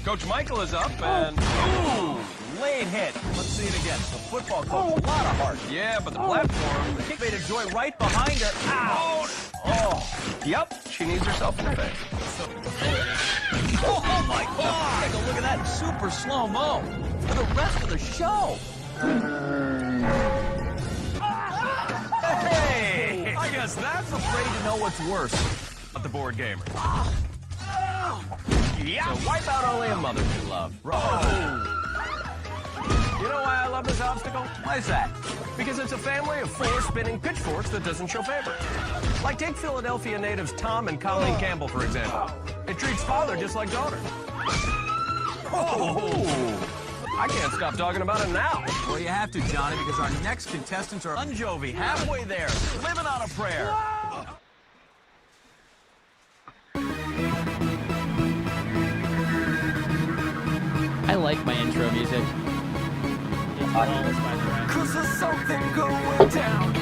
Coach Michael is up and Late hit. Let's see it again. The football coach, a lot of heart. yeah, but the platform. The kick made a joy right behind her. Ow! Oh, yep, she needs herself in the face. Oh my God! Take a look at that super slow-mo for the rest of the show. Hey! I guess that's afraid to know what's worse. Not the board gamer. Yeah. So wipe out only a mother can love. Oh. You know why I love this obstacle? Why is that? Because it's a family of 4 spinning pitchforks that doesn't show favor. Like take Philadelphia natives Tom and Colleen Campbell, for example. It treats father just like daughter. Oh! I can't stop talking about it now. Well, you have to, Johnny, because our next contestants are Unjovi, halfway there, living on a prayer. I like my intro music. It's flawless, by the way. 'Cause there's something going down.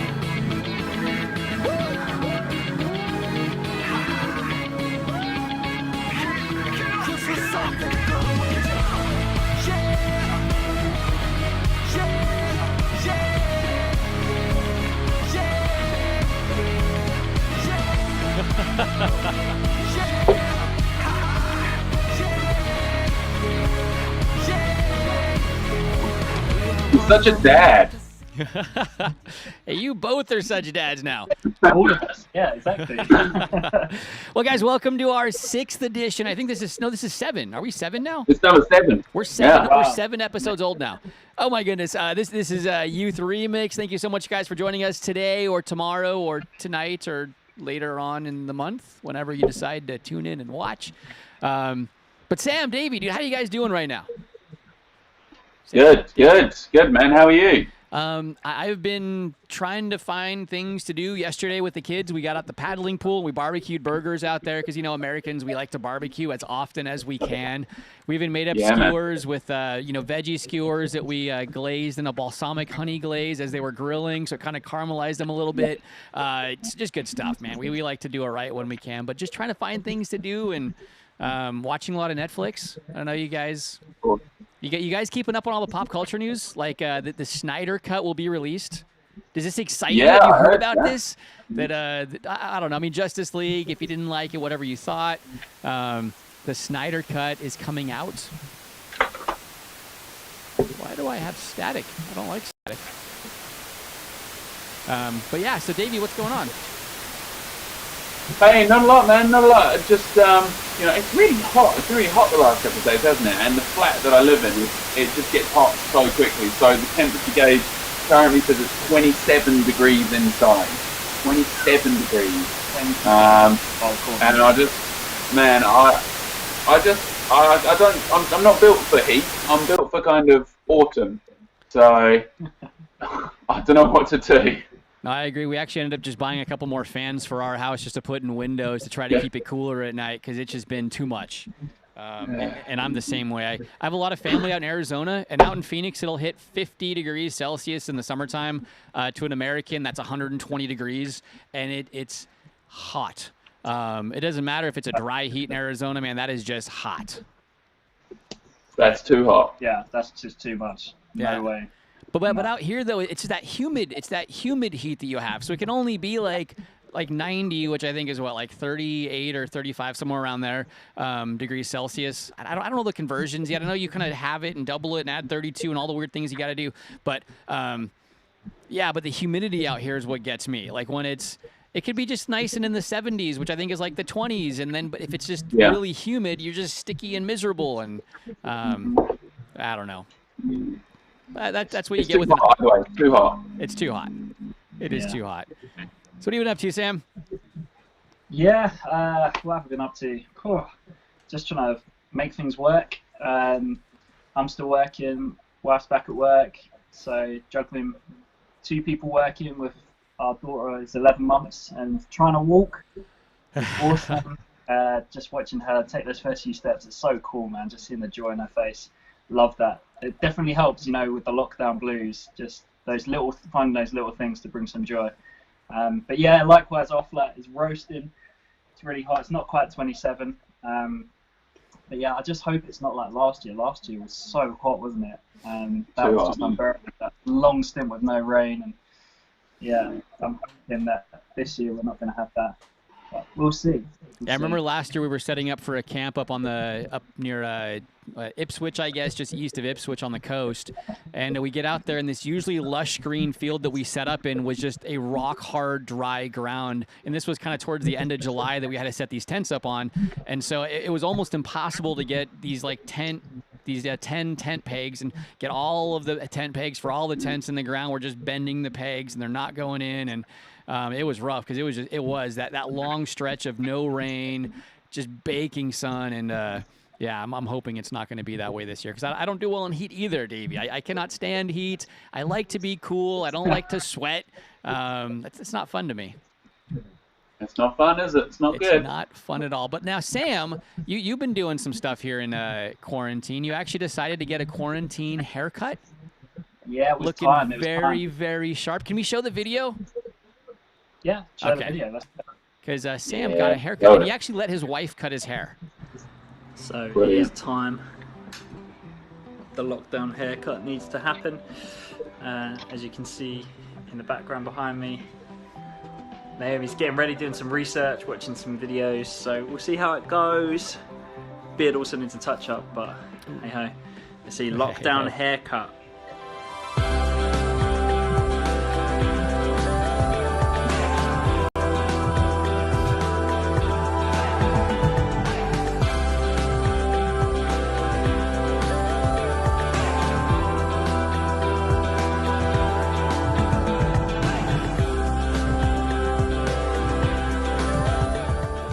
Such a dad. Hey, you both are such dads now. All of us. Yeah, exactly. Well, guys, welcome to our 6th edition. I think this is 7. Are we 7 now? It's number 7. We're 7. Yeah. We're Wow. 7 episodes old now. Oh my goodness. This is Youth Remix. Thank you so much, guys, for joining us today or tomorrow or tonight or later on in the month, whenever you decide to tune in and watch. But Sam, Davey, dude, how are you guys doing right now? Good, man. How are you? I've been trying to find things to do. Yesterday with the kids, we got out the paddling pool. We barbecued burgers out there because, you know, Americans, we like to barbecue as often as we can. We even made up skewers with, veggie skewers that we glazed in a balsamic honey glaze as they were grilling, so it kind of caramelized them a little bit. It's just good stuff, man. We like to do it right when we can, but just trying to find things to do and watching a lot of Netflix. I don't know, you guys... You guys keeping up on all the pop culture news? Like the Snyder Cut will be released. Does this excite you? Have you heard about this? That I don't know. I mean, Justice League. If you didn't like it, whatever you thought, the Snyder Cut is coming out. Why do I have static? I don't like static. But yeah. So Davey, what's going on? Hey, not a lot, man. Not a lot. Just it's really hot. It's really hot the last couple of days, hasn't it? And the flat that I live in, it just gets hot so quickly. So the temperature gauge currently says it's 27 degrees inside. 27 degrees. And I just, man, I'm not built for heat. I'm built for kind of autumn. So I don't know what to do. No, I agree. We actually ended up just buying a couple more fans for our house just to put in windows to try to keep it cooler at night because it's just been too much. And I'm the same way. I have a lot of family out in Arizona, and out in Phoenix, it'll hit 50 degrees Celsius in the summertime. To an American, that's 120 degrees, and it's hot. It doesn't matter if it's a dry heat in Arizona, man. That is just hot. That's too hot. Yeah, that's just too much. No way. But out here though, it's that humid heat that you have. So it can only be like 90, which I think is what, like 38 or 35, somewhere around there, degrees Celsius. I don't know the conversions yet. I know you kind of have it and double it and add 32 and all the weird things you got to do. But but the humidity out here is what gets me. Like when it could be just nice and in the 70s, which I think is like the 20s, and then but if it's just really humid, you're just sticky and miserable, and I don't know. That's what you get with it. It's too hot. It's too hot. It is too hot. So what have you been up to, Sam? Yeah, what have I been up to? Just trying to make things work. I'm still working. Wife's back at work, so juggling 2 people working with our daughter is 11 months and trying to walk. Awesome. Just watching her take those first few steps. It's so cool, man. Just seeing the joy in her face. Love that. It definitely helps, with the lockdown blues. Just finding those little things to bring some joy. But yeah, likewise, our flat is roasting. It's really hot. It's not quite 27. But yeah, I just hope it's not like last year. Last year was so hot, wasn't it? That Too was hot. just unbearable. That long stint with no rain, and yeah, I'm hoping that this year we're not going to have that. But we'll see. Yeah, I remember last year we were setting up for a camp up near Ipswich, I guess, just east of Ipswich on the coast. And we get out there, and this usually lush green field that we set up in was just a rock hard, dry ground. And this was kind of towards the end of July that we had to set these tents up on. And so it was almost impossible to get these 10 tent pegs and get all of the tent pegs for all the tents in the ground. We're just bending the pegs, and they're not going in. And it was rough because it was that long stretch of no rain, just baking sun, and yeah, I'm hoping it's not going to be that way this year because I don't do well in heat either, Davey. I cannot stand heat. I like to be cool. I don't like to sweat. It's not fun to me. It's not fun, is it? It's not good. It's not fun at all. But now, Sam, you've been doing some stuff here in quarantine. You actually decided to get a quarantine haircut. Yeah, it was looking time. It was very, time. very sharp. Can we show the video? Yeah, show the Okay. video. Because Sam Yeah, got a haircut, got and it. he actually let his wife cut his hair. So it Brilliant. is time. The lockdown haircut needs to happen. As you can see in the background behind me, Naomi's getting ready, doing some research, watching some videos. So we'll see how it goes. Beard also needs a touch up, but hey ho. Let's see, lockdown haircut.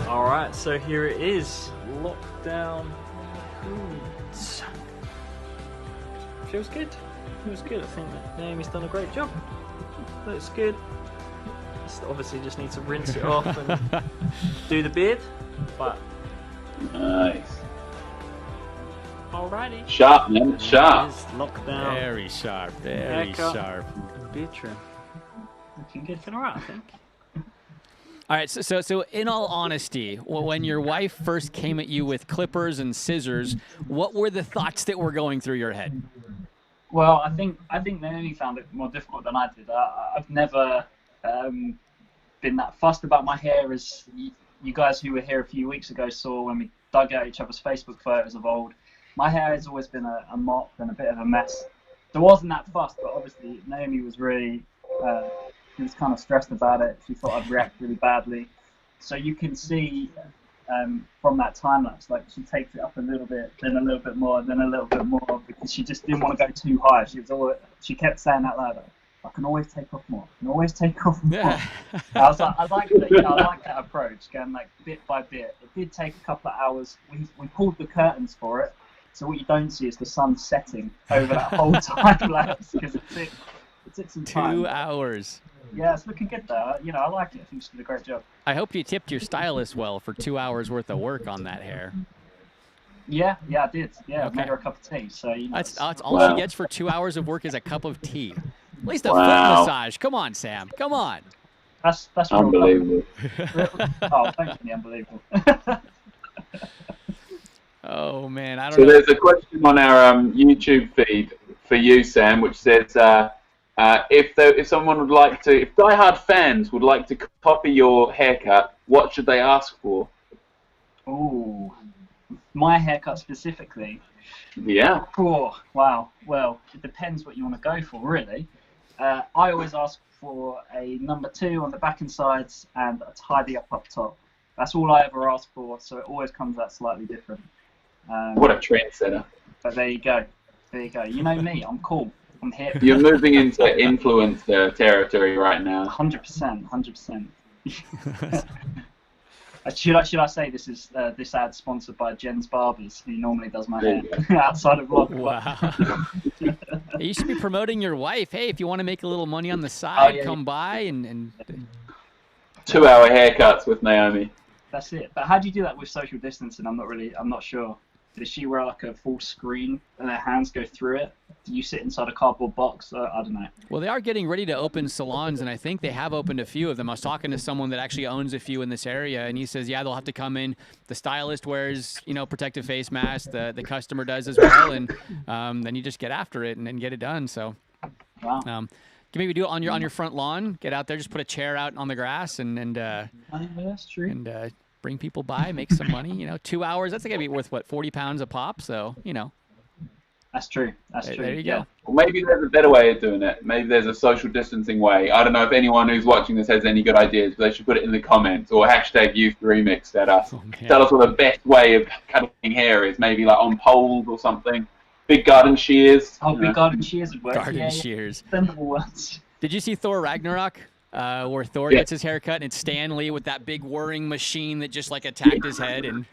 Alright, so here it is. Lockdown. Feels good. Feels good. I think that Naomi's done a great job. Looks good. Obviously just need to rinse it off and do the beard. But Nice. alrighty. Sharp, man. It's sharp. It's lockdown. Very sharp. Very Haircut. sharp. Beard trim. Looking alright, I think. All right, so in all honesty, when your wife first came at you with clippers and scissors, what were the thoughts that were going through your head? Well, I think Naomi found it more difficult than I did. I've never been that fussed about my hair as you guys who were here a few weeks ago saw when we dug out each other's Facebook photos of old. My hair has always been a mop and a bit of a mess. There wasn't that fussed, but obviously Naomi was really... she was kind of stressed about it. She thought I'd react really badly. So you can see from that time lapse, like she takes it up a little bit, then a little bit more, then a little bit more, because she just didn't want to go too high. She kept saying that loud. I can always take off more. I can always take off more. Yeah. I like that approach, going like bit by bit. It did take a couple of hours. We pulled the curtains for it, so what you don't see is the sun setting over that whole time lapse because it took some time. 2 hours. Yeah, it's looking good though. I like it. I think she did a great job. I hope you tipped your stylist well for 2 hours worth of work on that hair. Yeah, I did. Yeah, Okay. I made her a cup of tea. So That's all Wow. she gets for 2 hours of work is a cup of tea. At least a Wow. foot massage. Come on, Sam. Come on. that's real Unbelievable. Oh, thanks for the unbelievable. Oh man, I don't So know. there's a question on our YouTube feed for you, Sam, which says if someone would like to, if diehard fans would like to copy your haircut, what should they ask for? Ooh, my haircut specifically. Yeah. Oh, wow. Well, it depends what you want to go for, really. I always ask for a number 2 on the back and sides and a tidy up top. That's all I ever ask for, so it always comes out slightly different. What a trendsetter. But there you go. You know me, I'm cool. I'm here. You're moving into influencer territory right now. 100%. Should I say this ad sponsored by Jen's Barbers, who normally does my hair outside of vlog. Wow. You should be promoting your wife. Hey, if you want to make a little money on the side, yeah. come by and 2 hour haircuts with Naomi. That's it. But how do you do that with social distancing? I'm not sure. Does she wear like a full screen and her hands go through it? Do you sit inside a cardboard box? I don't know. Well, they are getting ready to open salons, and I think they have opened a few of them. I was talking to someone that actually owns a few in this area, and he says, yeah, they'll have to come in. The stylist wears, protective face mask. The customer does as well, and then you just get after it and get it done. So, Wow. can maybe do it on your front lawn. Get out there, just put a chair out on the grass, and That's true. and bring people by, make some money. 2 hours. That's gonna be worth what, 40 pounds a pop. So That's true. That's true. there you yeah. go. Well, maybe there's a better way of doing it. Maybe there's a social distancing way. I don't know if anyone who's watching this has any good ideas, but they should put it in the comments or hashtag youth remixed at us. Tell us what the best way of cutting hair is. Maybe like on poles or something. Big garden shears. Oh, big garden shears would work. Garden yeah, shears. Extendable ones. Did you see Thor Ragnarok? Where Thor Yeah. gets his haircut and it's Stan Lee with that big whirring machine that just like attacked his head, and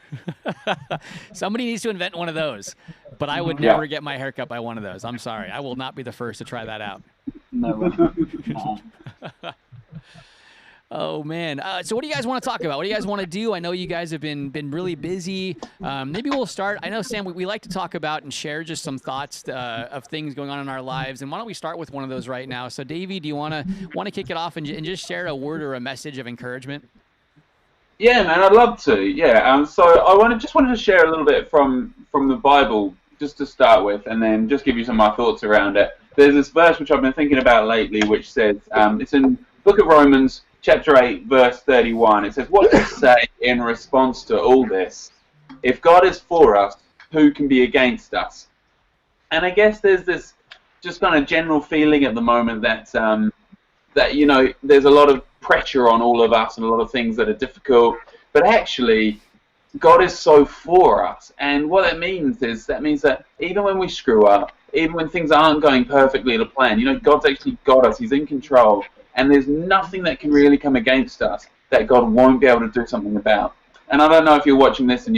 somebody needs to invent one of those. But I would never get my haircut by one of those. I'm sorry. I will not be the first to try that out. No way. Oh man. So what do you guys want to talk about? What do you guys want to do? I know you guys have been really busy. Maybe we'll start. I know, Sam, we like to talk about and share just some thoughts of things going on in our lives. And why don't we start with one of those right now? So Davey, do you want to kick it off and just share a word or a message of encouragement? Yeah, man, I'd love to. Yeah. So I wanted to share a little bit from the Bible just to start with, and then just give you some of my thoughts around it. There's this verse which I've been thinking about lately, which says, it's in Book of Romans, chapter 8, verse 31. It says, what does it say in response to all this? If God is for us, who can be against us? And I guess there's this just kind of general feeling at the moment that there's a lot of pressure on all of us and a lot of things that are difficult. But actually, God is so for us. And what that means is that even when we screw up, even when things aren't going perfectly to plan, God's actually got us. He's in control. And there's nothing that can really come against us that God won't be able to do something about. And I don't know if you're watching this and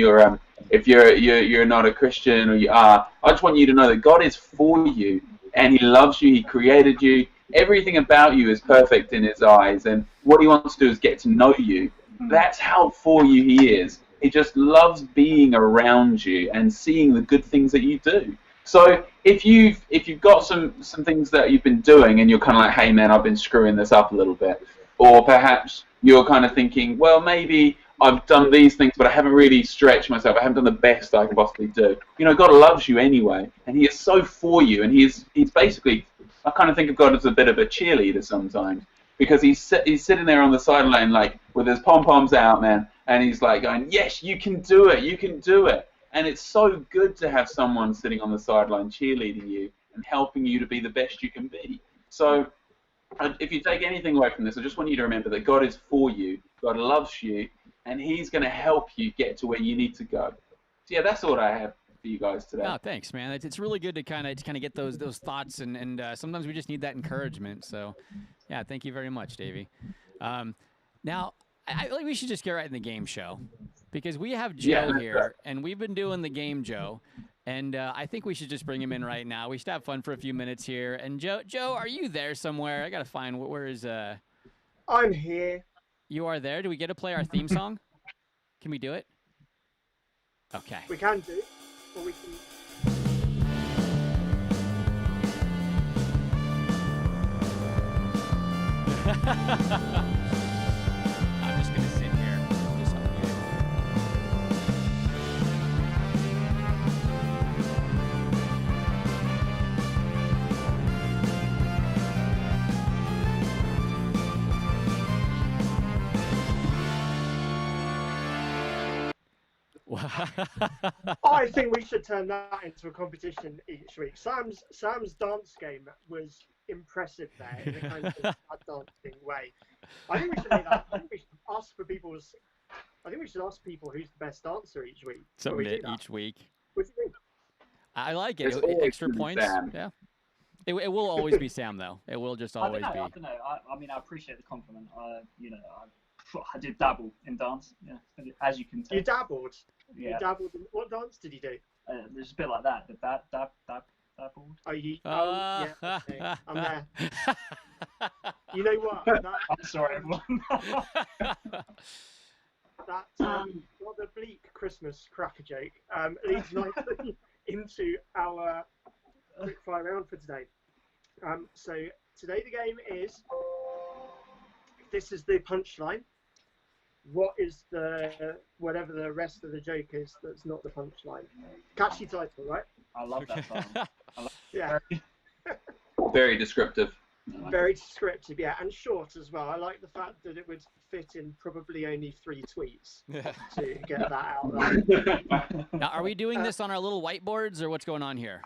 if you're not a Christian or you are, I just want you to know that God is for you and He loves you. He created you. Everything about you is perfect in His eyes. And what He wants to do is get to know you. That's how for you He is. He just loves being around you and seeing the good things that you do. So if you've got some things that you've been doing and you're kind of like, hey man, I've been screwing this up a little bit, or perhaps you're kind of thinking, well, maybe I've done these things, but I haven't really stretched myself. I haven't done the best I can possibly do. God loves you anyway, and He is so for you, and he's basically, I kind of think of God as a bit of a cheerleader sometimes, because he's sitting there on the sideline like with his pom-poms out, man, and he's like going, yes, you can do it, you can do it. And it's so good to have someone sitting on the sideline cheerleading you and helping you to be the best you can be. So if you take anything away from this, I just want you to remember that God is for you, God loves you, and He's going to help you get to where you need to go. So yeah, that's all I have for you guys today. Oh, thanks, man. It's really good to kind of get those thoughts, and sometimes we just need that encouragement. So yeah, thank you very much, Davey. Now, I think we should just get right in the game show, because we have Joe here, and we've been doing the game, Joe, and I think we should just bring him in right now. We should have fun for a few minutes here. And Joe, are you there somewhere? I gotta find where is I'm here. You are there. Do we get to play our theme song? Can we do it? Okay. We can do, or we can. I'm just gonna sit here. Just unmute it. I think we should turn that into a competition each week. Sam's dance game was impressive there in a kind of a dancing way. I think we should make that. I think we should ask for people's. I think we should ask people who's the best dancer each week. Submit each week. What do you think? I like it. It's always Extra gonna be points. Sam. Yeah. It will always be Sam, though. It will just always be. I don't know. I mean, I appreciate the compliment. I did dabble in dance. Yeah, as you can tell. You dabbled. Yeah. You dabbled. What dance did you do? There's a bit like that. The dabbled. Oh, yeah. Okay. I'm there. You know what? I'm sorry, everyone. that rather bleak Christmas cracker joke leads nicely into our quickfire round for today. So today the game is, this is the punchline. What is the, whatever the rest of the joke is that's not the punchline? Catchy title, right? I love that song. Yeah. Very descriptive. Very descriptive, yeah, and short as well. I like the fact that it would fit in probably only 3 tweets to get that out there. Now, are we doing this on our little whiteboards, or what's going on here?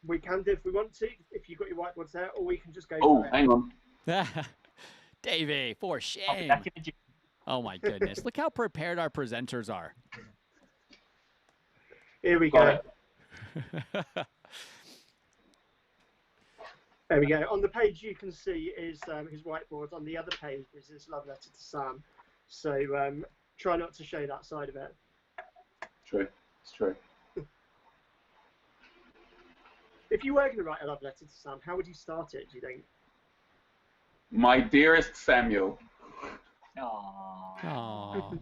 We can do if we want to, if you've got your whiteboards there, or we can just go. Oh, for it. hang on. Davey, for shame. Oh my goodness. Look how prepared our presenters are. Here we go. There we go. On the page you can see is his whiteboard. On the other page is his love letter to Sam. So try not to show that side of it. True. It's true. If you were going to write a love letter to Sam, how would you start it, do you think? My dearest Samuel. Aww.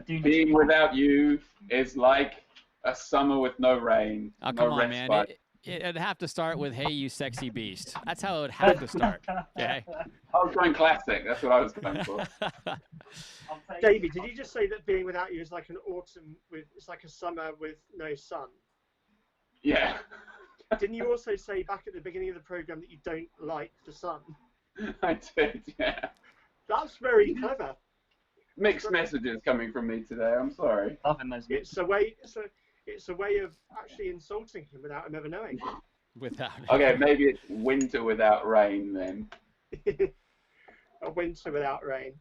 Being without you is like a summer with no rain. Oh, no come on, man. respite. It'd have to start with, hey, you sexy beast. That's how it would have to start. Okay? I was going classic. That's what I was going for. Davey, did you just say that being without you is like an autumn with, it's like a summer with no sun? Yeah. Didn't you also say back at the beginning of the program that you don't like the sun? I did, yeah. That's very clever. Mixed messages coming from me today. I'm sorry. Loving those. It's a way. It's a way of actually insulting him without him ever knowing. Without. Okay, maybe it's winter without rain then. A winter without rain.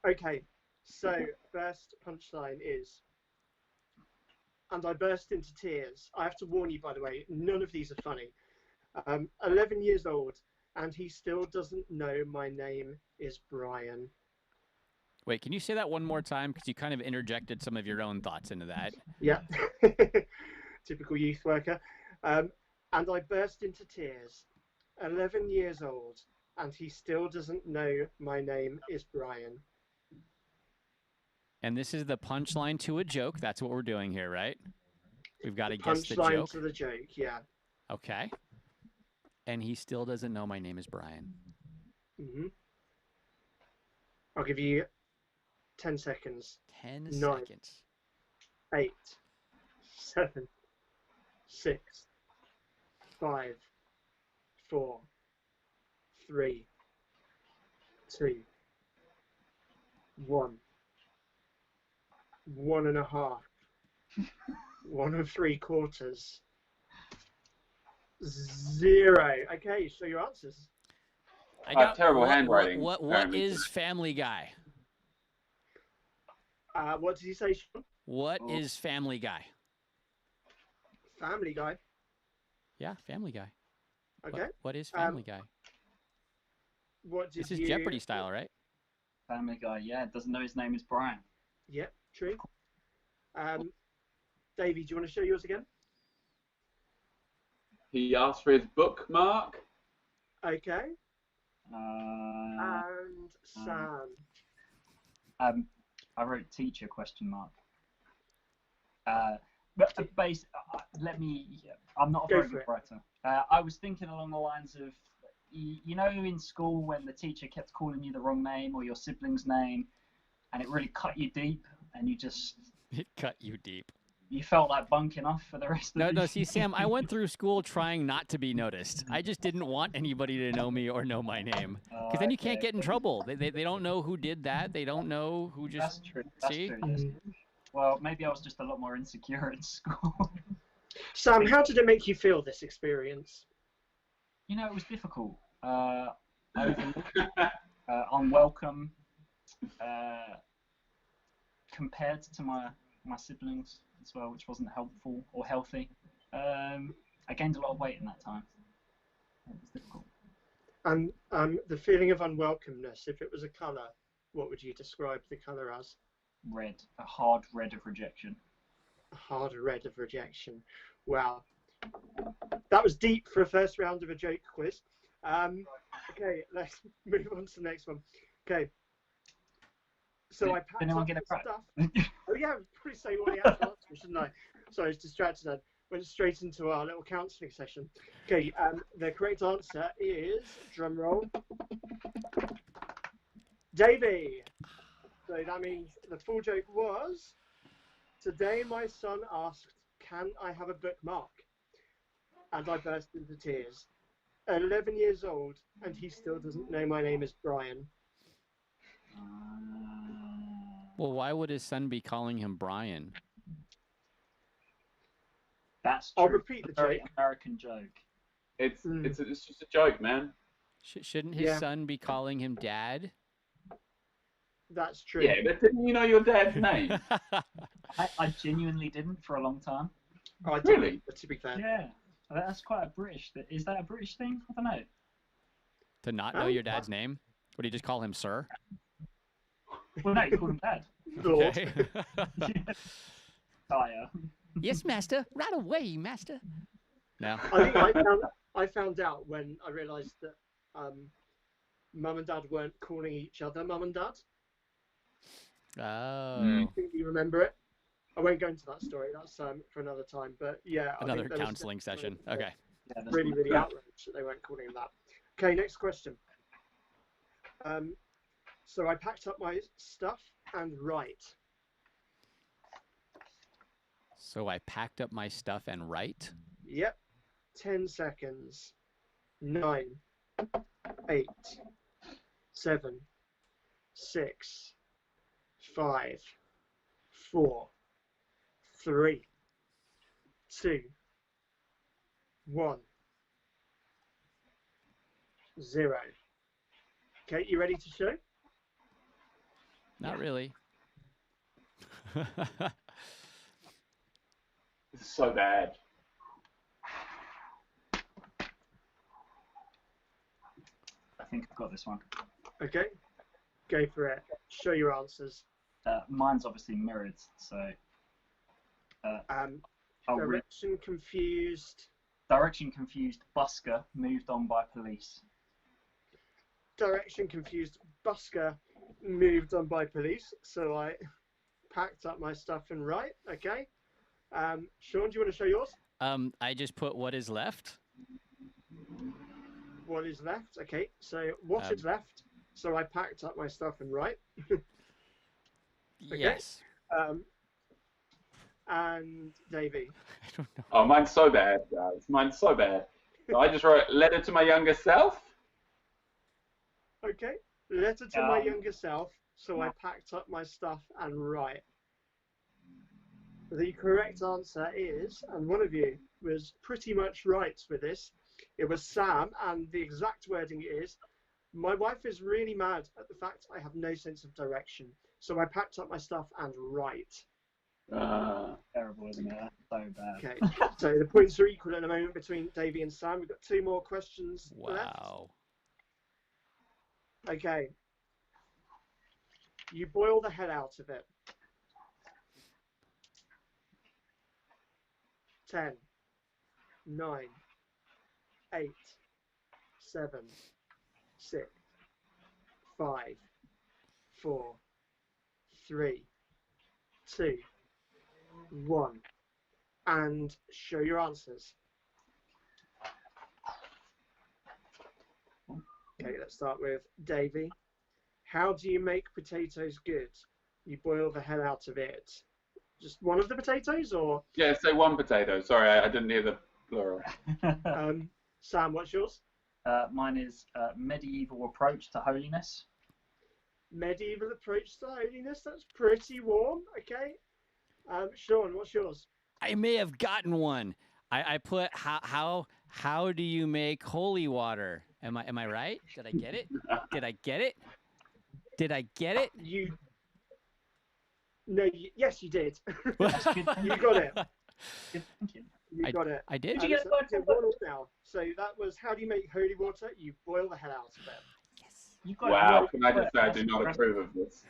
Okay, so first punchline is, and I burst into tears. I have to warn you, by the way, none of these are funny. 11 years old, and he still doesn't know my name is Brian. Wait, can you say that one more time? Because you kind of interjected some of your own thoughts into that. Yeah, typical youth worker. And I burst into tears. 11 years old, and he still doesn't know my name is Brian. And this is the punchline to a joke. That's what we're doing here, right? We've got to guess the Punchline joke. to the joke, yeah. Okay. And he still doesn't know my name is Brian. Mm-hmm. I'll give you 10 seconds. 10 9, seconds. 8, 7, 6, 5, 4, 3, 2, 1. 1.5. 1 3/4. 0. Okay, so your answers. I have terrible handwriting. What apparently. is Family Guy? What did you say, Sean? What is Family Guy? Family Guy. Yeah, Family Guy. Okay. What is Family Guy? What did This is you... Jeopardy style, right? Family Guy, yeah, doesn't know his name is Brian. Yep, true. Davey, do you want to show yours again? He asked for his bookmark. Okay. Uh, And Sam. I wrote teacher question mark. But let me. I'm not a Go very for good it. writer. I was thinking along the lines of, you know, in school when the teacher kept calling you the wrong name or your sibling's name, and it really cut you deep, and you just It cut you deep. you felt like bunking off for the rest of the No, see, Sam, I went through school trying not to be noticed. I just didn't want anybody to know me or know my name. Because then you can't get in trouble. They don't know who did that. They don't know who just... That's true. That's See? true. Yes. Well, maybe I was just a lot more insecure in school. Sam, how did it make you feel, this experience? You know, it was difficult. Overlooked, unwelcome, compared to my siblings as well, which wasn't helpful or healthy. I gained a lot of weight in that time. It was difficult. And the feeling of unwelcomeness, if it was a colour, what would you describe the colour as? Red, a hard red of rejection. A hard red of rejection. Wow. That was deep for a first round of a joke quiz. Okay, let's move on to the next one. Okay. So I packed anyone up get a the crack? stuff. Oh yeah, I'd probably say all the answers, shouldn't I? Sorry, I was distracted then. Went straight into our little counselling session. Okay, the correct answer is, drum roll, Davey. So that means the full joke was, today my son asked, can I have a bookmark? And I burst into tears. 11 years old, and he still doesn't know my name is Brian. Well, why would his son be calling him Brian? That's true. I'll repeat the Very joke. American joke. It's just a joke, man. Shouldn't his son be calling him Dad? That's true. Yeah, but didn't you know your dad's name? I genuinely didn't for a long time. Oh, I Really? did, but to be fair. Yeah, that's quite a British. Is that a British thing? I don't know. To not know your dad's name? Would he just call him Sir? Well, no, you call him Dad. Lord. Okay. Sire. Yes, master. Right away, master. No. I think I found out when I realised that Mum and Dad weren't calling each other Mum and Dad. Oh. I think you remember it. I won't go into that story. That's for another time. But yeah, Another I think there was counselling session. Okay. Yeah, that's really, really outraged that they weren't calling him that. Okay, next question. So I packed up my stuff and right. So I packed up my stuff and right? Yep. 10 seconds. 9, 8, 7, 6, 5, 4, 3, 2, 1, 0. Okay, you ready to show? Not really. This is so bad. I think I've got this one. Okay, go for it. Show your answers. Mine's obviously mirrored, so I'll read. Direction confused. Direction confused. Busker moved on by police. Direction confused. Busker moved on by police. So I packed up my stuff and right. Okay. Sean, do you want to show yours? I just put what is left. What is left? Okay. So what is left? So I packed up my stuff and right. Yes. And Davey. I don't know. Oh, mine's so bad, guys. Mine's so bad. So I just wrote letter to my younger self. Okay. Letter to my younger self. So I packed up my stuff and right. The correct answer is, and one of you was pretty much right with this, it was Sam, and the exact wording is, my wife is really mad at the fact I have no sense of direction, so I packed up my stuff and right. Terrible, isn't it? That's so bad. Okay, so the points are equal at the moment between Davey and Sam. We've got 2 more questions left. Wow. Okay. You boil the hell out of it. 10, 9, 8, 7, 6, 5, 4, 3, 2, 1, and show your answers. Okay, let's start with Davey. How do you make potatoes good? You boil the hell out of it. Just one of the potatoes, or? Yeah, say one potato. Sorry, I didn't hear the plural. Sam, what's yours? Mine is medieval approach to holiness. Medieval approach to holiness. That's pretty warm. Okay. Sean, what's yours? I may have gotten one. I put how do you make holy water? Am I right? Did I get it? Did I get it? Did I get it? Yes, you did. That's good. You got it. Good thinking. You got it. I did. Did you get So, 1-1 now. So that was how do you make holy water? You boil the hell out of it. You got Wow, it. can I just say I do not approve of this?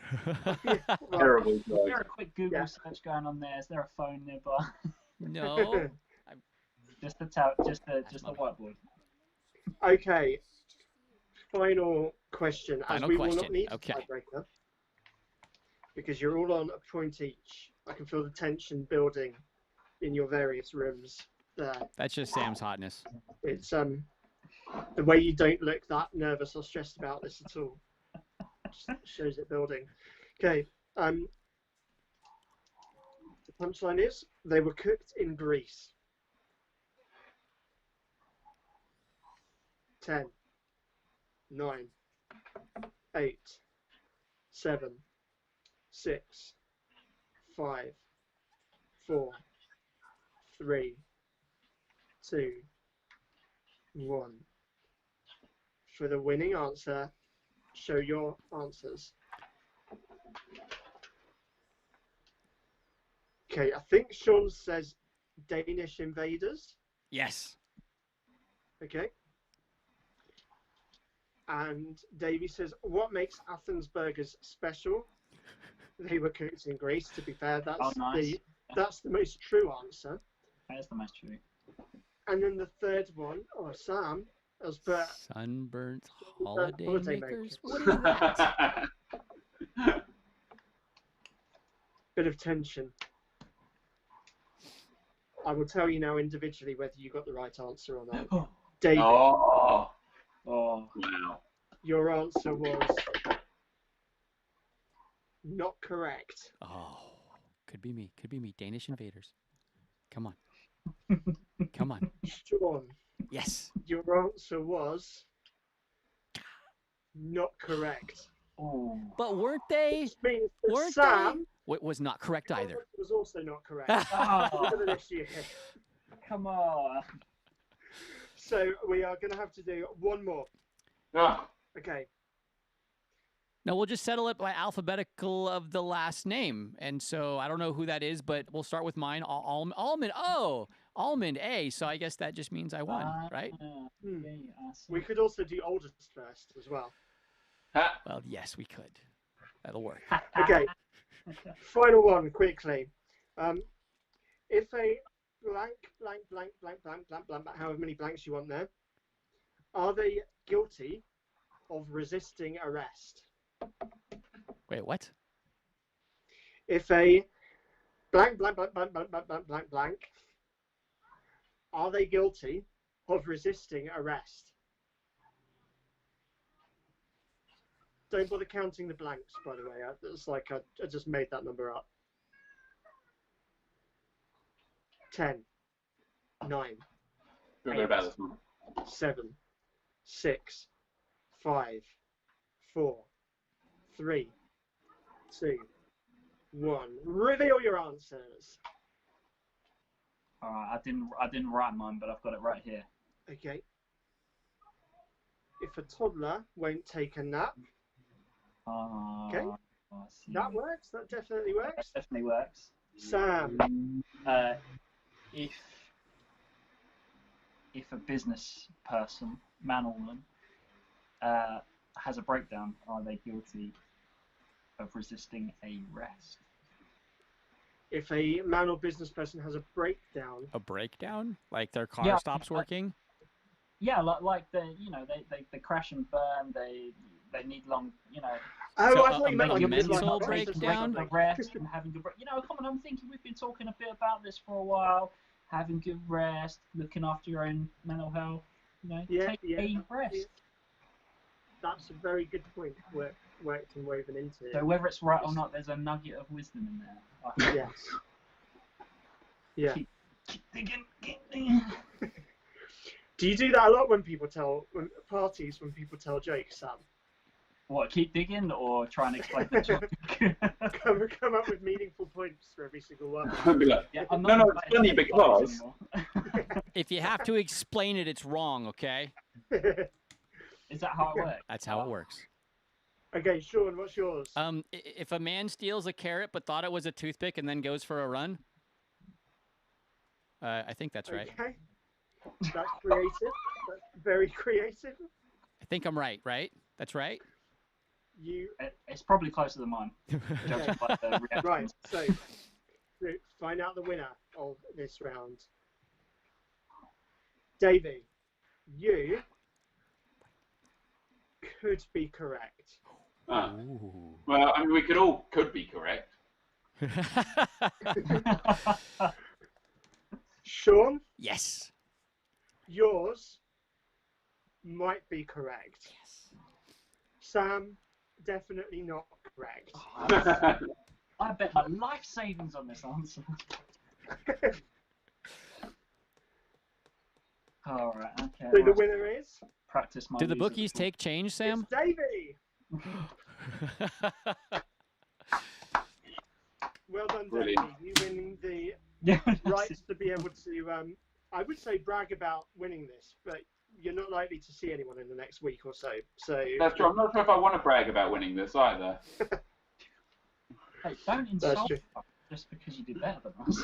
Well, Terrible Is there joke. a quick Google Yeah. search going on there? Is there a phone nearby? No. just the whiteboard. okay. final question, as we will not need a Okay. tiebreaker, because you're all on a point each. I can feel the tension building in your various rooms there. That's just Sam's hotness. It's the way you don't look that nervous or stressed about this at all. Just shows it building. Okay. The punchline is they were cooked in grease. 10, 9, 8, 7, 6, 5, 4, 3, 2, 1. For the winning answer, show your answers. Okay, I think Sean says Danish invaders. Yes. Okay. And Davey says, what makes Athens burgers special? They were cooked in Greece. To be fair, that's the most true answer. That is the most true. And then the third one, Sam has put Sunburnt holiday holiday makers. makers. What is that? Bit of tension. I will tell you now individually whether you got the right answer or not. Davey, Oh, Oh, wow. your answer was not correct. Oh, could be me. Could be me. Danish invaders. Come on. Come on. Sean, Yes. your answer was not correct. oh. But weren't they? Which means that Weren't Sam they? Was not correct either. was also not correct. Oh, For this year. come on. So we are going to have to do one more. Oh, Okay. No, we'll just settle it by alphabetical of the last name. And so I don't know who that is, but we'll start with mine. Almond. Oh, Almond A. So I guess that just means I won, right? Okay, I see. We could also do oldest first as well. ha. Well, yes, we could. That'll work. Okay. Final one, quickly. If a blank, however many blanks you want there, are they guilty of resisting arrest? Wait, what? If a blank, are they guilty of resisting arrest? Don't bother counting the blanks, by the way. It's like I just made that number up. 10, 9, Feel good about this one. 7, 6, 5, 4, 3, 2, 1. Reveal your answers. Alright, I didn't write mine, but I've got it right here. Okay. If a toddler won't take a nap, okay, I see. that works. That definitely works. That definitely works. Sam, If a business person, man or woman, has a breakdown, are they guilty of resisting arrest? if a man or business person has a breakdown, A breakdown? Like their car Yeah, stops working? Yeah, like they crash and burn. They need long, oh, So I a thought you meant like a mental midlife breakdown? crisis. rest and having good. Come on, I'm thinking we've been talking a bit about this for a while. Having good rest, looking after your own mental health. Yeah, Take yeah. a rest. That's a very good point. Worked and woven into it. So whether it's right or not, there's a nugget of wisdom in there. I think. Yes. Yeah. Keep digging. Do you do that a lot when people tell jokes, Sam? What? Keep digging or try and explain the joke? come up with meaningful points for every single one. I'd be like, Yeah, I'm no, not it's funny because. If you have to explain it, it's wrong, okay? Is that how it works? That's how it works. Okay, Sean, what's yours? If a man steals a carrot but thought it was a toothpick and then goes for a run, I think that's right. Okay. That's creative. That's very creative. I think I'm right, right? That's right? It's probably closer than mine. Judging by the reactions. Right, so find out the winner of this round. Davey, you could be correct. Well, I mean, we could be correct. Sean, Yes. yours might be correct. Yes. Sam, definitely not correct. I bet my life savings on this answer. All right, okay. So the winner is Practice my Do the losing. bookies take change, Sam? it's Davey. Well done, Davey. Brilliant. You winning the Yeah, rights to be able to, I would say brag about winning this, but you're not likely to see anyone in the next week or so. So That's true. I'm not sure if I want to brag about winning this either. Hey, don't That's insult true. us just because you did better than us.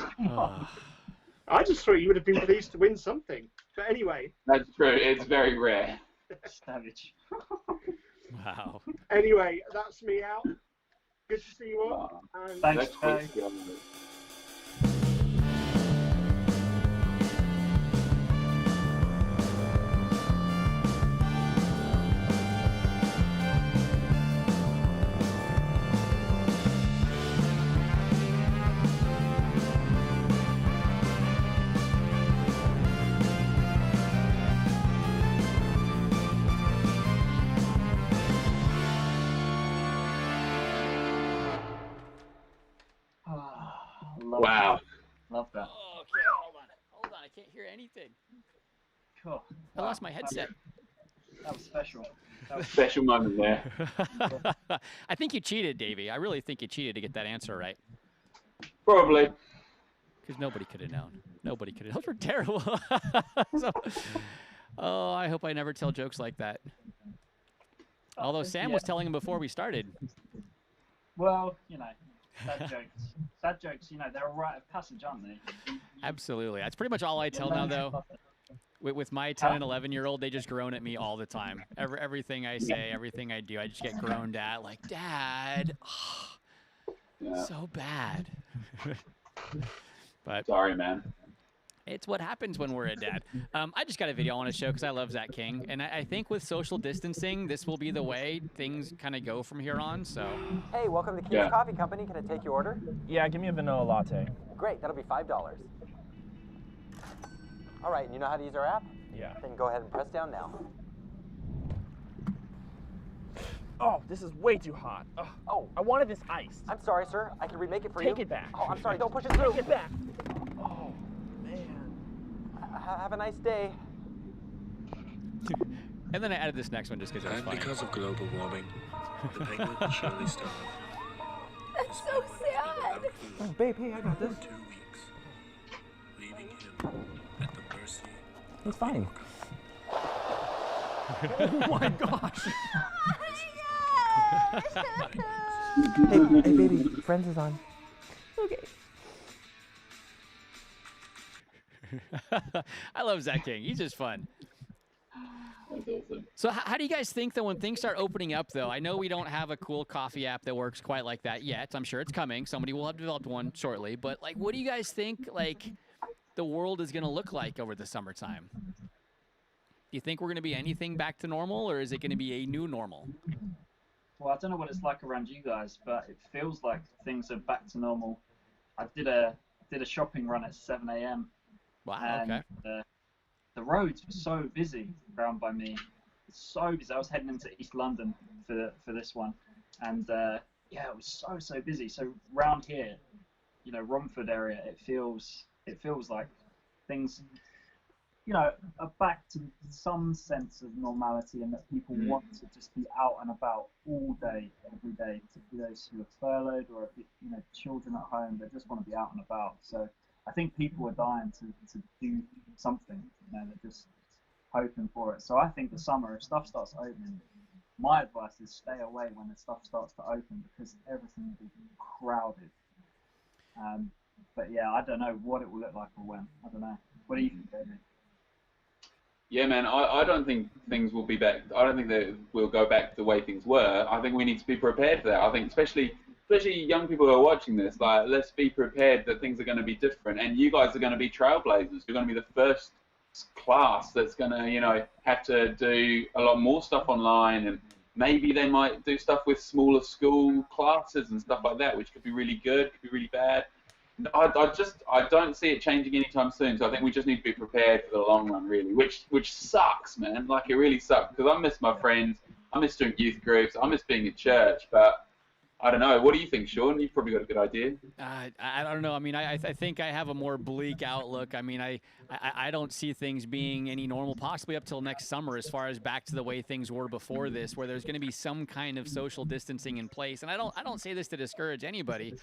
I just thought you would have been pleased to win something. But anyway, That's true. It's very rare. Savage. Wow. anyway, that's me out. Good to see you all. And Thanks, Let's quick go. Wow. Love that. Okay, hold on. Hold on, I can't hear anything. Cool. I lost my headset. That was special. That was Special moment there. I think you cheated, Davey. I really think you cheated to get that answer right. Probably. Because nobody could have known. Nobody could have. Those were terrible. So, oh, I hope I never tell jokes like that. Although Sam was telling him before we started. Well, you know, sad jokes, you know, they're a rite of passage, aren't they? Absolutely. That's pretty much all I tell now, though. With my 10 and 11-year-old, they just groan at me all the time. Everything I say, everything I do, I just get groaned at. Like, Dad, Yeah. so bad. But Sorry, man. it's what happens when we're a dad. I just got a video I want to show because I love Zach King. And I think with social distancing, this will be the way things kind of go from here on. So Hey, welcome to King's Yeah. Coffee Company. Can I take your order? Yeah, give me a vanilla latte. Great, that'll be $5. All right, and you know how to use our app? Yeah. Then go ahead and press down now. Oh, this is way too hot. Ugh. Oh, I wanted this iced. I'm sorry, sir. I can remake it for you. Take it back. Oh, I'm sorry. Don't push it through. Take it back. Oh, man. Have a nice day. and then I added this next one just because it was And funny. because of global warming, the penguin will surely starve. That's so sad. Oh, babe, hey, I got this. 2 weeks, leaving him at the mercy. It's fine. Oh my gosh. Hey, baby, Friends is on. Okay. I love Zach King. He's just fun. That's awesome. So how do you guys think that when things start opening up, though? I know we don't have a cool coffee app that works quite like that yet. I'm sure it's coming. Somebody will have developed one shortly. But, like, what do you guys think, like, the world is going to look like over the summertime? Do you think we're going to be anything back to normal, or is it going to be a new normal? Well, I don't know what it's like around you guys, but it feels like things are back to normal. I did a shopping run at 7 a.m. Wow, and okay. the roads were so busy around by me. So busy. I was heading into East London for this one, and yeah, it was so busy. So round here, you know, Romford area, it feels like things, you know, are back to some sense of normality, and that people want to just be out and about all day, every day. Particularly those who are furloughed, or you know, children at home, they just want to be out and about. So I think people are dying to do something. You know, they're just hoping for it. So I think the summer, if stuff starts opening, my advice is stay away when the stuff starts to open, because everything will be crowded. But yeah, I don't know what it will look like or when. I don't know. What do you think, David? Yeah, man, I don't think things will be back. I don't think that we'll go back the way things were. I think we need to be prepared for that. I think especially young people who are watching this, like, let's be prepared that things are going to be different. And you guys are going to be trailblazers. You're going to be the first class that's going to, have to do a lot more stuff online, and maybe they might do stuff with smaller school classes and stuff like that, which could be really good, could be really bad. I don't see it changing anytime soon. So I think we just need to be prepared for the long run, really, which sucks, man. Like, it really sucks, because I miss my friends, I miss doing youth groups, I miss being at church, but I don't know. What do you think, Sean? You've probably got a good idea. I don't know. I mean, I think I have a more bleak outlook. I mean, I don't see things being any normal, possibly up till next summer, as far as back to the way things were before this, where there's going to be some kind of social distancing in place. And I don't say this to discourage anybody,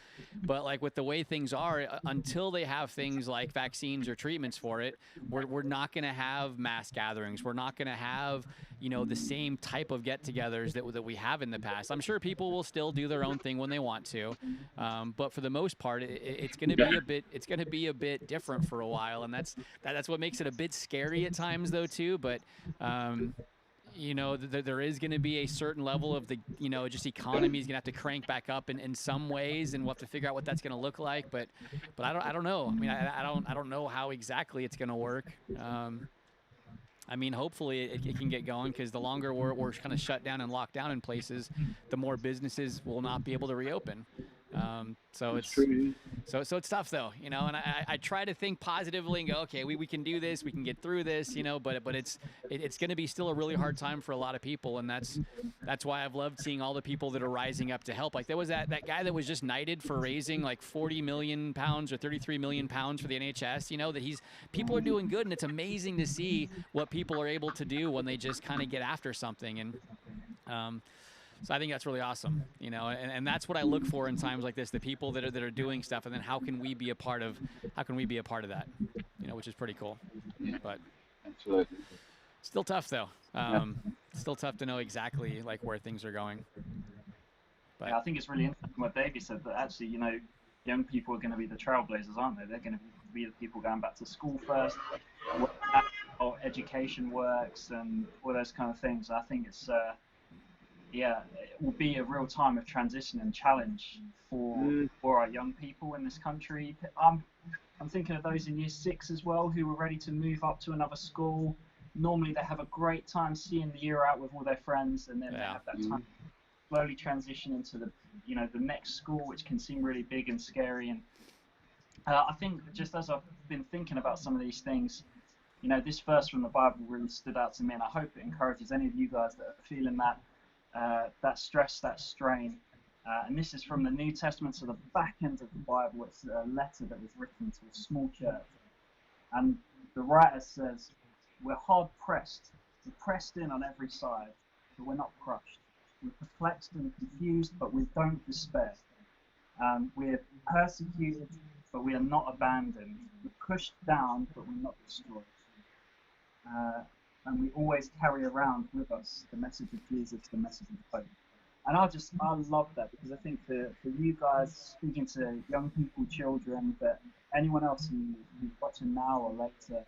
but like with the way things are, until they have things like vaccines or treatments for it, we're not going to have mass gatherings. We're not going to have, the same type of get-togethers that we have in the past. I'm sure people will still do their own thing when they want to, but for the most part, it's going to be a bit different for a while, and that's what makes it a bit scary at times, though, too. But there is going to be a certain level of the just economy is going to have to crank back up in some ways, and we'll have to figure out what that's going to look like. But I don't know. I mean, I don't know how exactly it's going to work. I mean, hopefully it can get going, because the longer we're kind of shut down and locked down in places, the more businesses will not be able to reopen. So it's true. So it's tough, though, and I try to think positively and go, okay, we can do this, we can get through this, but it's going to be still a really hard time for a lot of people, and that's why I've loved seeing all the people that are rising up to help. Like, there was that guy that was just knighted for raising like 40 million pounds or 33 million pounds for the NHS. That people are doing good, and it's amazing to see what people are able to do when they just kind of get after something. And so I think that's really awesome, and that's what I look for in times like this, the people that are doing stuff, and then how can we be a part of that, which is pretty cool. But absolutely. Still tough, though. Still tough to know exactly like where things are going. But yeah, I think it's really interesting what Davey said, that actually, young people are going to be the trailblazers, aren't they? They're going to be the people going back to school first, how education works, and all those kind of things. I think it's it will be a real time of transition and challenge for our young people in this country. I'm thinking of those in year 6 as well, who were ready to move up to another school. Normally they have a great time seeing the year out with all their friends, and then they have that time to slowly transition into the next school, which can seem really big and scary. And I think, just as I've been thinking about some of these things, this verse from the Bible really stood out to me, and I hope it encourages any of you guys that are feeling that stress, that strain. And this is from the New Testament, to the back end of the Bible. It's a letter that was written to a small church. And the writer says, "We're hard pressed. We're pressed in on every side, but we're not crushed. We're perplexed and confused, but we don't despair. We're persecuted, but we are not abandoned. We're pushed down, but we're not destroyed. And we always carry around with us the message of Jesus, the message of hope." And I love that, because I think for you guys, speaking to young people, children, but anyone else who's watching now or later,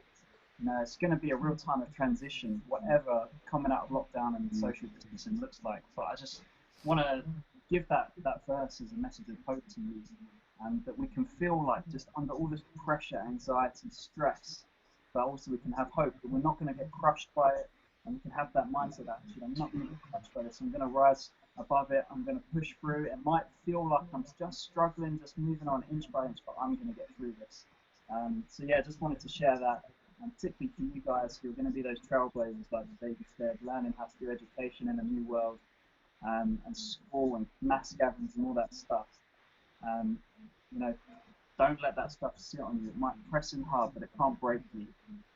it's going to be a real time of transition, whatever coming out of lockdown and social distancing looks like. But I just want to give that verse as a message of hope to you, and that we can feel like, just under all this pressure, anxiety, stress, but also we can have hope that we're not going to get crushed by it, and we can have that mindset that, actually, I'm not going to get crushed by this. I'm going to rise above it. I'm going to push through. It might feel like I'm just struggling, just moving on inch by inch, but I'm going to get through this. So yeah, just wanted to share that, and particularly for you guys who are going to be those trailblazers, like David said, learning how to do education in a new world, and school and mass gatherings and all that stuff. Don't let that stuff sit on you. It might press in hard, but it can't break you.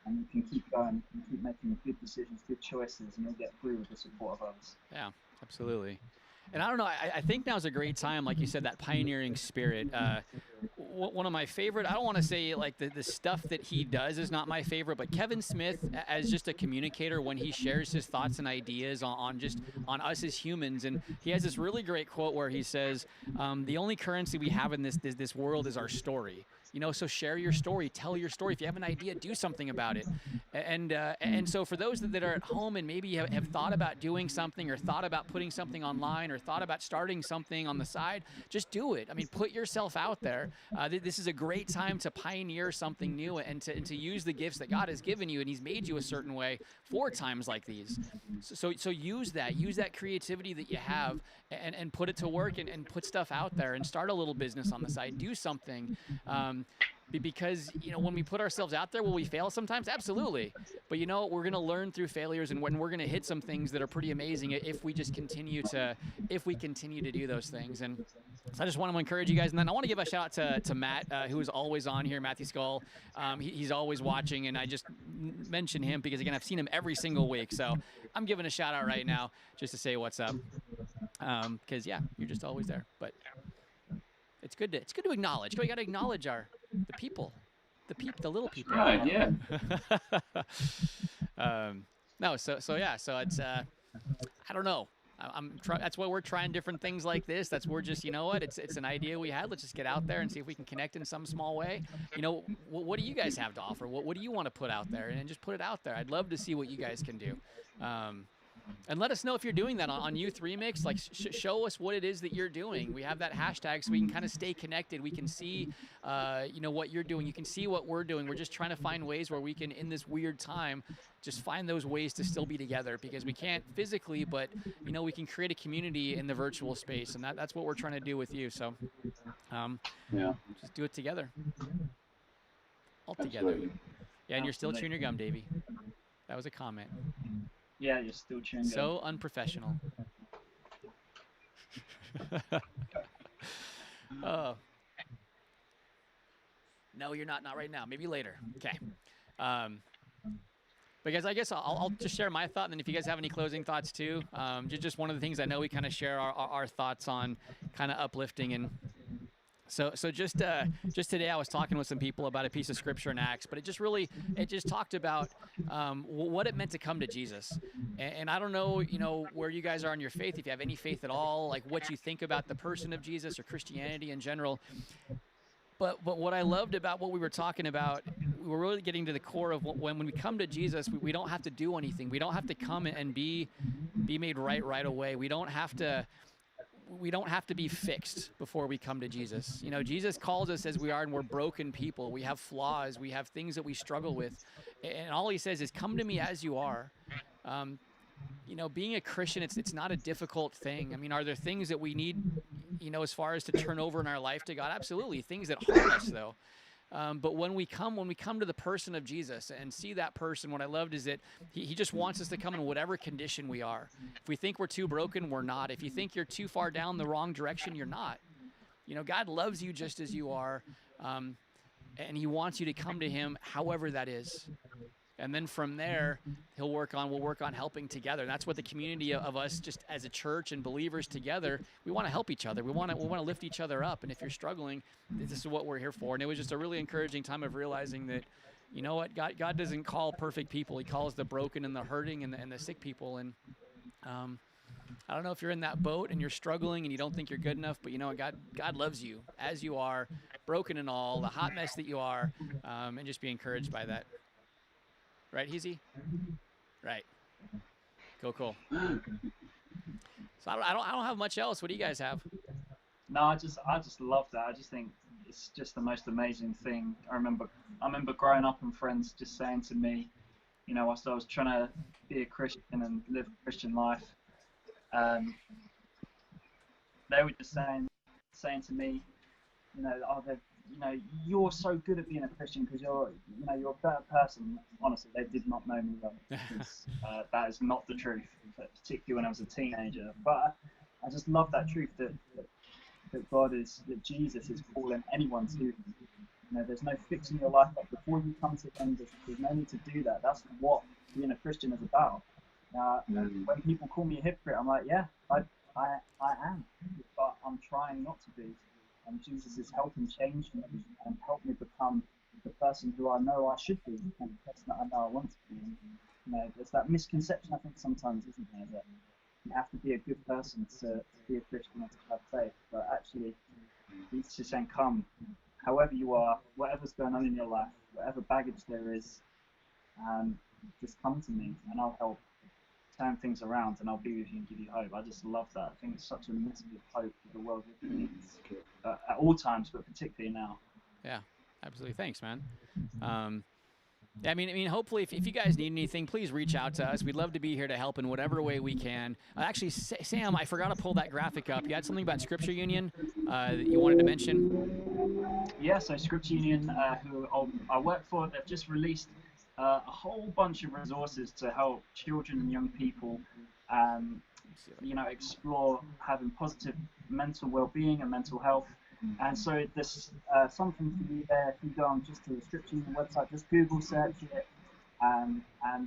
And you can keep going, you can keep making good decisions, good choices, and you'll get through with the support of others. Yeah, absolutely. And I don't know, I think now's a great time, like you said, that pioneering spirit. One of my favorite, I don't want to say like the stuff that he does is not my favorite, but Kevin Smith, as just a communicator, when he shares his thoughts and ideas on us as humans, and he has this really great quote where he says, the only currency we have in this world is our story. So share your story, tell your story. If you have an idea, do something about it. And so for those that are at home and maybe have thought about doing something, or thought about putting something online, or thought about starting something on the side, just do it. I mean, put yourself out there. This is a great time to pioneer something new and to use the gifts that God has given you, and He's made you a certain way for times like these. So use that creativity that you have and put it to work and put stuff out there and start a little business on the side. Do something. Because, when we put ourselves out there, will we fail sometimes? Absolutely. But, we're going to learn through failures, and when we're going to hit some things that are pretty amazing if we continue to do those things. And so I just want to encourage you guys. And then I want to give a shout out to Matt, who is always on here, Matthew Skull. He's always watching, and I just mention him because, again, I've seen him every single week. So I'm giving a shout out right now just to say what's up. Because, you're just always there. But it's good to acknowledge. We got to acknowledge the people, the little people. Right, yeah. So it's I don't know. That's why we're trying different things like this. We're just, it's an idea we had. Let's just get out there and see if we can connect in some small way. What do you guys have to offer? What do you want to put out there? And just put it out there. I'd love to see what you guys can do. And let us know if you're doing that on Youth Remix. Like, show us what it is that you're doing. We have that hashtag so we can kind of stay connected. We can see, what you're doing. You can see what we're doing. We're just trying to find ways where we can, in this weird time, just find those ways to still be together, because we can't physically, but, we can create a community in the virtual space. And that's what we're trying to do with you. So just do it together. All together. Absolutely. Yeah, and you're still chewing your gum, Davey. That was a comment. Yeah, you're still chewing gum. So unprofessional. Oh. No, you're not. Not right now. Maybe later. Okay. But guys, I guess I'll just share my thought, and then if you guys have any closing thoughts too, just one of the things I know we kind of share our thoughts on, kind of uplifting. And so just today I was talking with some people about a piece of scripture in Acts, but it just talked about what it meant to come to Jesus. And I don't know, where you guys are in your faith, if you have any faith at all, like what you think about the person of Jesus or Christianity in general. But what I loved about what we were talking about, we were really getting to the core of when we come to Jesus, we don't have to do anything. We don't have to come and be made right away. We don't have to be fixed before we come to Jesus. Jesus calls us as we are, and we're broken people. We have flaws. We have things that we struggle with. And all he says is, come to me as you are. Being a Christian, it's not a difficult thing. I mean, are there things that we need, as far as to turn over in our life to God? Absolutely. Things that harm us, though. But when we come to the person of Jesus and see that person, what I loved is that he just wants us to come in whatever condition we are. If we think we're too broken, we're not. If you think you're too far down the wrong direction, you're not. God loves you just as you are, and he wants you to come to him however that is. And then from there, we'll work on helping together. And that's what the community of us, just as a church and believers together, we want to help each other. We want to lift each other up. And if you're struggling, this is what we're here for. And it was just a really encouraging time of realizing that, God doesn't call perfect people. He calls the broken and the hurting and the sick people. And I don't know if you're in that boat and you're struggling and you don't think you're good enough, but God loves you as you are, broken and all, the hot mess that you are, and just be encouraged by that. Right, Heezy? Right. Cool. So I don't have much else. What do you guys have? No, I just love that. I just think it's just the most amazing thing. I remember growing up and friends just saying to me, whilst I was trying to be a Christian and live a Christian life, they were just saying to me, you're so good at being a Christian because you're a better person. Honestly, they did not know me well. That is not the truth, particularly when I was a teenager. But I just love that truth that that Jesus is calling anyone to him. There's no fixing your life up before you come to him. There's no need to do that. That's what being a Christian is about. When people call me a hypocrite, I'm like, yeah, I am, but I'm trying not to be. And Jesus is helping change me and help me become the person who I know I should be and the person that I know I want to be. There's that misconception, I think, sometimes, isn't there, that you have to be a good person to be a Christian and to have faith. But actually, he's just saying, come, however you are, whatever's going on in your life, whatever baggage there is, just come to me and I'll help turn things around, and I'll be with you and give you hope. I just love that. I think it's such a message of hope that the world needs at all times, but particularly now. Yeah, absolutely. Thanks, man. I mean, hopefully, if you guys need anything, please reach out to us. We'd love to be here to help in whatever way we can. Actually, Sam, I forgot to pull that graphic up. You had something about Scripture Union that you wanted to mention? Yeah, so Scripture Union, who I work for, they've just released a whole bunch of resources to help children and young people, explore having positive mental well-being and mental health. And so there's something for you there. If you go on just to the Scripture Union website, just Google search it, and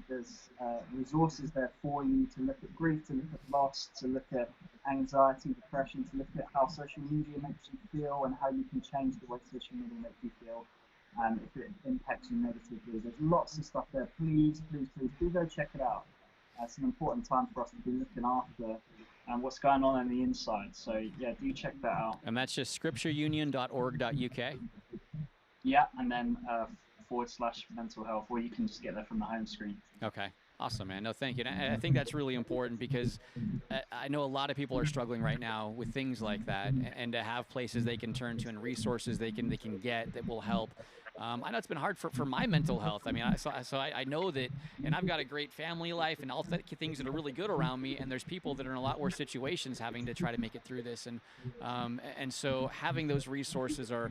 there's resources there for you to look at grief, to look at loss, to look at anxiety, depression, to look at how social media makes you feel and how you can change the way social media makes you feel, and if it impacts you negatively. There's lots of stuff there. Please do go check it out. It's an important time for us to be looking after and what's going on the inside. So yeah, do check that out. And that's just scriptureunion.org.uk. Yeah, and then /mental health, or you can just get there from the home screen. Okay. Awesome, man. No, thank you. And I think that's really important because I know a lot of people are struggling right now with things like that, and to have places they can turn to and resources they can get that will help. I know it's been hard for my mental health. I mean, I know that, and I've got a great family life and all things that are really good around me, and there's people that are in a lot worse situations having to try to make it through this, and so having those resources are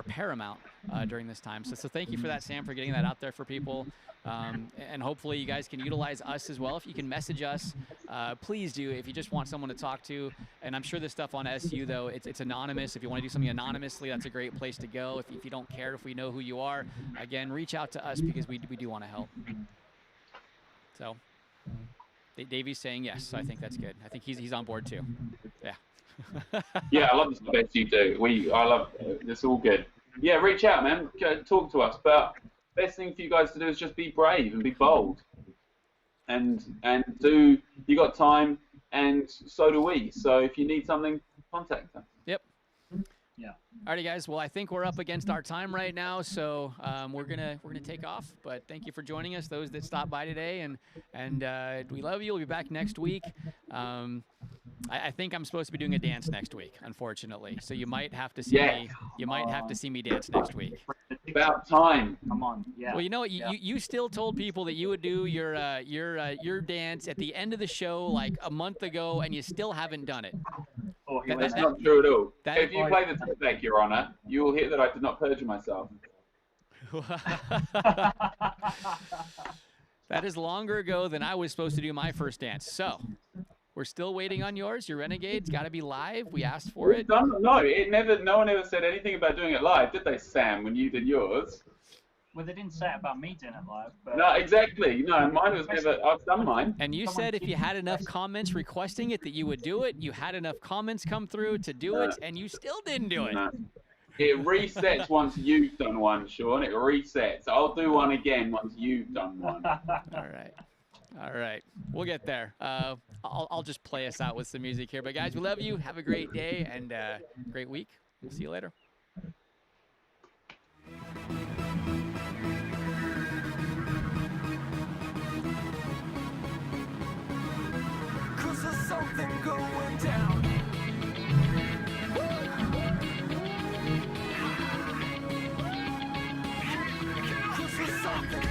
paramount during this time. So thank you for that, Sam, for getting that out there for people. And hopefully you guys can utilize us as well. If you can message us, please do. If you just want someone to talk to, and I'm sure this stuff on SU, though, it's anonymous. If you want to do something anonymously, that's a great place to go. If you don't care if we know who you are, again, reach out to us because we do want to help. So Davey's saying yes, so I think that's good. I think he's on board too. Yeah. Yeah, I love the stuff you do. I love it. It's all good. Yeah, reach out, man. Talk to us. But best thing for you guys to do is just be brave and be bold, and do. You got time, and so do we. So if you need something, contact us. Yep. Yeah. Alrighty, guys. Well, I think we're up against our time right now, so we're gonna take off. But thank you for joining us, those that stopped by today, and we love you. We'll be back next week. I think I'm supposed to be doing a dance next week, unfortunately. So you might have to see me. You might have to see me dance next week. About time. Come on. Yeah. Well, you know what? You still told people that you would do your dance at the end of the show like a month ago, and you still haven't done it. That's not true at all. If you play the tape, Your Honor, you will hear that I did not perjure myself. That is longer ago than I was supposed to do my first dance. So we're still waiting on yours. Your Renegade's got to be live. We asked for it. No, no one ever said anything about doing it live, did they, Sam, when you did yours? Well, they didn't say it about me doing it live. But no, exactly. No, mine was never. I've done mine. And you said if you had enough comments requesting it that you would do it. You had enough comments come through to do it, and you still didn't do it. No. It resets once you've done one, Sean. It resets. I'll do one again once you've done one. All right. We'll get there. I'll just play us out with some music here. But guys, we love you. Have a great day and great week. We'll see you later. Cause there's something going down.